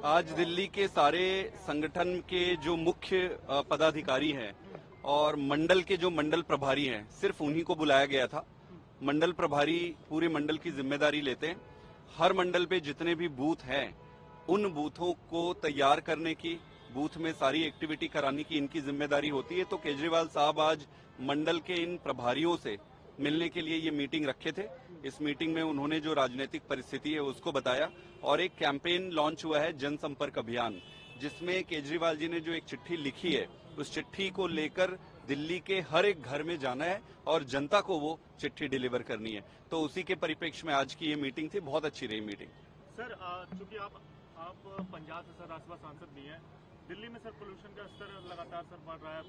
आज दिल्ली के सारे संगठन के जो मुख्य पदाधिकारी हैं और मंडल के जो मंडल प्रभारी हैं, सिर्फ उन्हीं को बुलाया गया था। मंडल प्रभारी पूरे मंडल की जिम्मेदारी लेते हैं। हर मंडल पे जितने भी बूथ हैं, उन बूथों को तैयार करने की, बूथ में सारी एक्टिविटी कराने की इनकी जिम्मेदारी होती है। तो केजरीवाल साहब आज मंडल के इन प्रभारियों से मिलने के लिए ये मीटिंग रखे थे। इस मीटिंग में उन्होंने जो राजनीतिक परिस्थिति है उसको बताया और एक कैंपेन लॉन्च हुआ है, जनसंपर्क अभियान, जिसमें केजरीवाल जी ने जो एक चिट्ठी लिखी है, उस चिट्ठी को लेकर दिल्ली के हर एक घर में जाना है और जनता को वो चिट्ठी डिलीवर करनी है। तो उसी के परिप्रेक्ष्य में आज की ये मीटिंग थी। बहुत अच्छी रही मीटिंग। सर, चूंकि आप पंजाब से सर राज्यसभा सांसद भी हैं, दिल्ली में सर पोल्यूशन का स्तर लगातार सर बढ़ रहा है।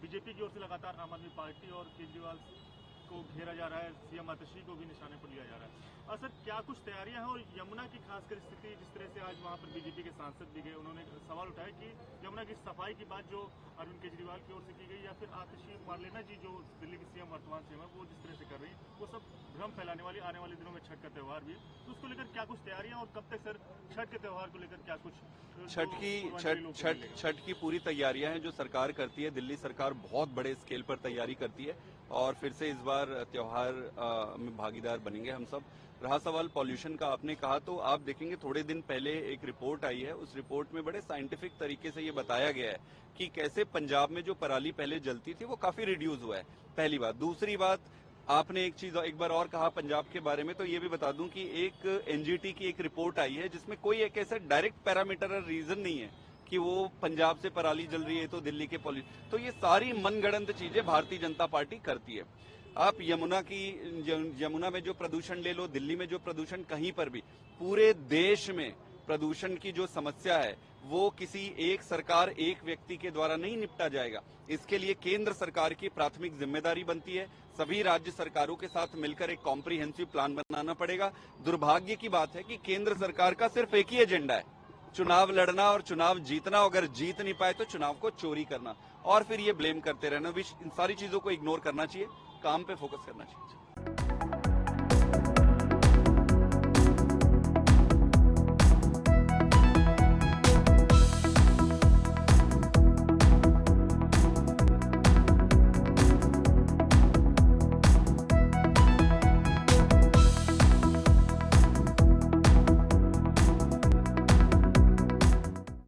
बीजेपी की ओर से लगातार आम आदमी पार्टी और केजरीवाल को घेरा जा रहा है, सीएम आतिशी को भी निशाने पर लिया जा रहा है। और सर, क्या कुछ तैयारियां हैं? और यमुना की खासकर स्थिति, जिस तरह से आज वहां पर बीजेपी के सांसद भी गए, उन्होंने सवाल उठाया कि यमुना की सफाई की बात जो अरविंद केजरीवाल की ओर से की गई, या फिर आतिशी मार्लेना जी जो दिल्ली की सीएम वर्तमान सीएम है, वो जिस तरह से कर रही है, वो सब भ्रम फैलाने वाली। आने वाले दिनों में छठ का त्योहार भी है, तो उसको लेकर क्या कुछ तैयारियां, और कब तक सर छठ के त्योहार को लेकर क्या कुछ छठ की पूरी तैयारियां हैं जो सरकार करती है। दिल्ली सरकार बहुत बड़े स्केल पर तैयारी करती है और फिर से इस बार त्योहार में भागीदार बनेंगे हम सब। रहा सवाल पॉल्यूशन का, आपने कहा, तो आप देखेंगे थोड़े दिन पहले एक रिपोर्ट आई है। उस रिपोर्ट में बड़े साइंटिफिक तरीके से ये बताया गया है कि कैसे पंजाब में जो पराली पहले जलती थी वो काफी रिड्यूस हुआ है, पहली बात। दूसरी बात, आपने एक चीज एक बार और कहा पंजाब के बारे में, तो ये भी बता दूं कि एक एनजीटी की एक रिपोर्ट आई है जिसमें कोई एक ऐसा डायरेक्ट पैरामीटर और रीजन नहीं है कि वो पंजाब से पराली जल रही है तो दिल्ली के पॉल्यूशन। तो ये सारी मनगढ़ंत चीजें भारतीय जनता पार्टी करती है। आप यमुना में जो प्रदूषण ले लो, दिल्ली में जो प्रदूषण, कहीं पर भी पूरे देश में प्रदूषण की जो समस्या है वो किसी एक सरकार, एक व्यक्ति के द्वारा नहीं निपटा जाएगा। इसके लिए केंद्र सरकार की प्राथमिक जिम्मेदारी बनती है। सभी राज्य सरकारों के साथ मिलकर एक कॉम्प्रिहेंसिव प्लान बनाना पड़ेगा। दुर्भाग्य की बात है कि केंद्र सरकार का सिर्फ एक ही एजेंडा है, चुनाव लड़ना और चुनाव जीतना। अगर जीत नहीं पाए तो चुनाव को चोरी करना और फिर ये ब्लेम करते रहना। इन सारी चीजों को इग्नोर करना चाहिए, काम पे फोकस करना चाहिए।